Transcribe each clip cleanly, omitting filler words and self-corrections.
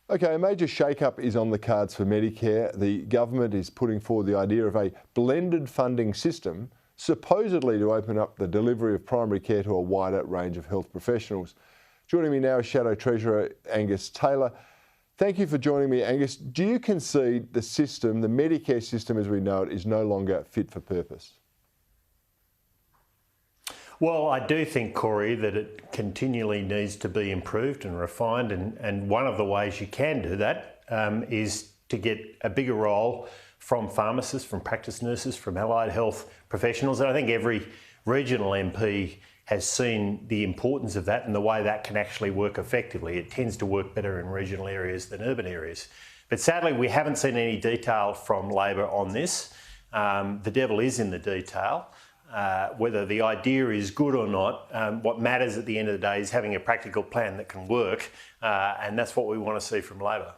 Okay, a major shake-up is on the cards for Medicare. The government is putting forward the idea of a blended funding system, supposedly to open up the delivery of primary care to a wider range of health professionals. Joining me now is Shadow Treasurer Angus Taylor. Thank you for joining me, Angus. Do you concede the system, the Medicare system as we know it, is no longer fit for purpose? Well, I do think, Cory, that it continually needs to be improved and refined, and one of the ways you can do that is to get a bigger role from pharmacists, from practice nurses, from allied health professionals. And I think every regional MP has seen the importance of that and the way that can actually work effectively. It tends to work better in regional areas than urban areas. But sadly, we haven't seen any detail from Labor on this. The devil is in the detail. Whether the idea is good or not, what matters at the end of the day is having a practical plan that can work, and that's what we want to see from Labor.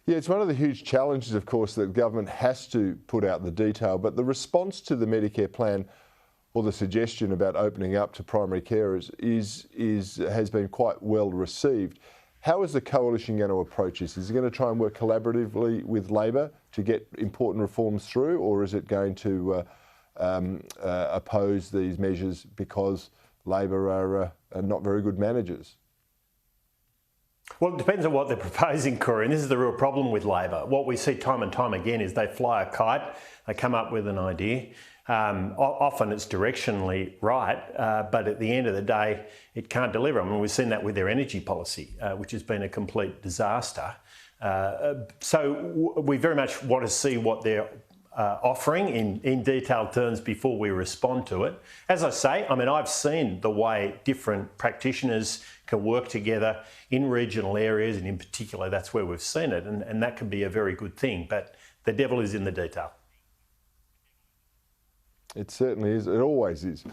Yeah, it's one of the huge challenges, of course, that government has to put out the detail, but the response to the Medicare plan or the suggestion about opening up to primary carers has been quite well received. How is the coalition going to approach this? Is it going to try and work collaboratively with Labor to get important reforms through, or is it going to oppose these measures because Labor are not very good managers? Well, it depends on what they're proposing, Cory, and this is the real problem with Labor. What we see time and time again is they fly a kite, they come up with an idea. Often it's directionally right, but at the end of the day, it can't deliver. I mean, we've seen that with their energy policy, which has been a complete disaster. So we very much want to see what they're offering in detailed terms before we respond to it. As I say, I mean, I've seen the way different practitioners can work together in regional areas, and in particular, that's where we've seen it, and that can be a very good thing, but the devil is in the detail. It certainly is. It always is.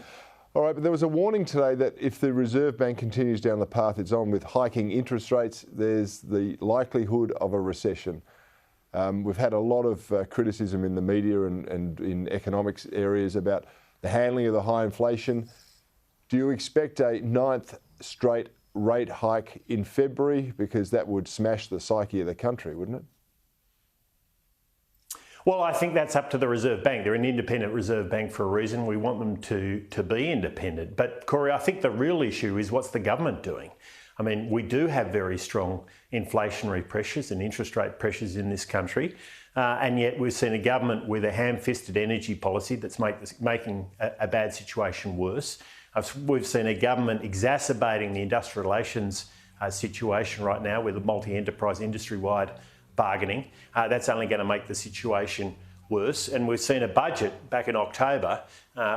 All right, but there was a warning today that if the Reserve Bank continues down the path it's on with hiking interest rates, there's the likelihood of a recession. We've had a lot of criticism in the media and in economics areas about the handling of the high inflation. Do you expect a 9th straight rate hike in February? Because that would smash the psyche of the country, wouldn't it? Well, I think that's up to the Reserve Bank. They're an independent Reserve Bank for a reason. We want them to be independent. But, Cory, I think the real issue is what's the government doing? I mean, we do have very strong inflationary pressures and interest rate pressures in this country, and yet we've seen a government with a ham-fisted energy policy that's making a bad situation worse. We've seen a government exacerbating the industrial relations situation right now with a multi-enterprise industry-wide bargaining. That's only going to make the situation worse. And we've seen a budget back in October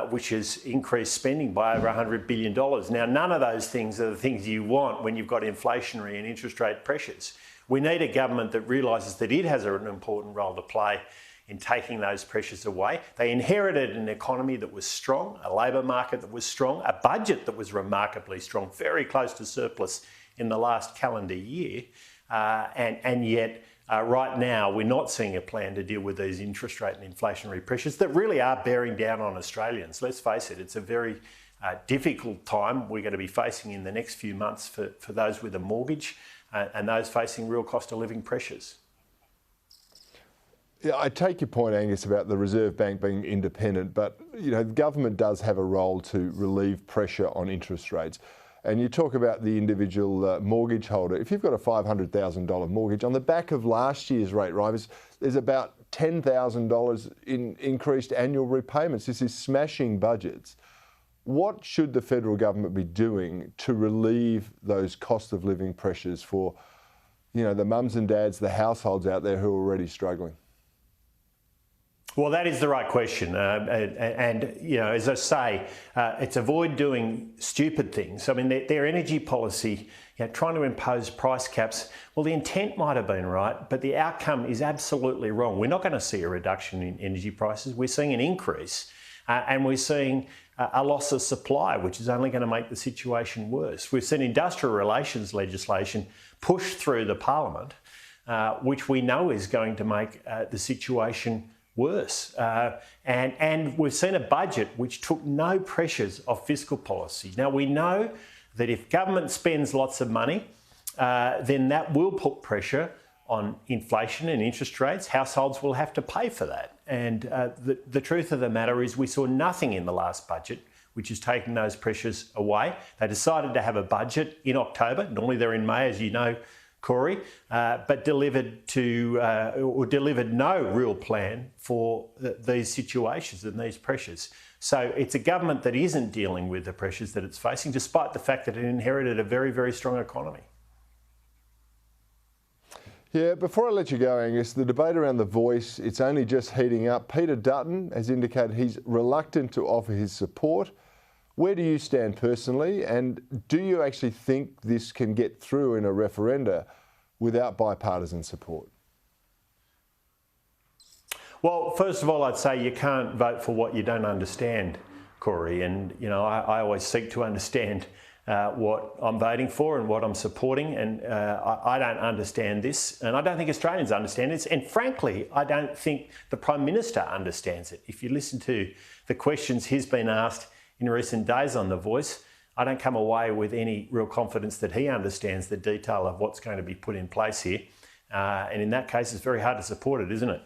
which has increased spending by over $100 billion. Now, none of those things are the things you want when you've got inflationary and interest rate pressures. We need a government that realises that it has an important role to play in taking those pressures away. They inherited an economy that was strong, a labour market that was strong, a budget that was remarkably strong, very close to surplus in the last calendar year, and yet right now, we're not seeing a plan to deal with these interest rate and inflationary pressures that really are bearing down on Australians. Let's face it, it's a very difficult time we're going to be facing in the next few months for those with a mortgage and those facing real cost of living pressures. Yeah, I take your point, Angus, about the Reserve Bank being independent, but you know, the government does have a role to relieve pressure on interest rates. And you talk about the individual mortgage holder. If you've got a $500,000 mortgage, on the back of last year's rate rise, there's about $10,000 in increased annual repayments. This is smashing budgets. What should the federal government be doing to relieve those cost of living pressures for, you know, the mums and dads, the households out there who are already struggling? Well, that is the right question. And you know, as I say, it's avoid doing stupid things. I mean, their energy policy, you know, trying to impose price caps, well, the intent might have been right, but the outcome is absolutely wrong. We're not going to see a reduction in energy prices. We're seeing an increase, and we're seeing a loss of supply, which is only going to make the situation worse. We've seen industrial relations legislation pushed through the Parliament, which we know is going to make the situation worse. And we've seen a budget which took no pressures off fiscal policy. Now, we know that if government spends lots of money, then that will put pressure on inflation and interest rates. Households will have to pay for that. And the truth of the matter is we saw nothing in the last budget which has taken those pressures away. They decided to have a budget in October. Normally they're in May, as you know, Cory, but delivered no real plan for these situations and these pressures. So it's a government that isn't dealing with the pressures that it's facing, despite the fact that it inherited a very, very strong economy. Yeah, before I let you go, Angus, the debate around The Voice, it's only just heating up. Peter Dutton has indicated he's reluctant to offer his support. Where do you stand personally, and do you actually think this can get through in a referenda without bipartisan support? Well, first of all, I'd say you can't vote for what you don't understand, Cory. And, you know, I always seek to understand what I'm voting for and what I'm supporting. And I don't understand this. And I don't think Australians understand this. And frankly, I don't think the Prime Minister understands it. If you listen to the questions he's been asked in recent days on The Voice, I don't come away with any real confidence that he understands the detail of what's going to be put in place here. And in that case, it's very hard to support it, isn't it?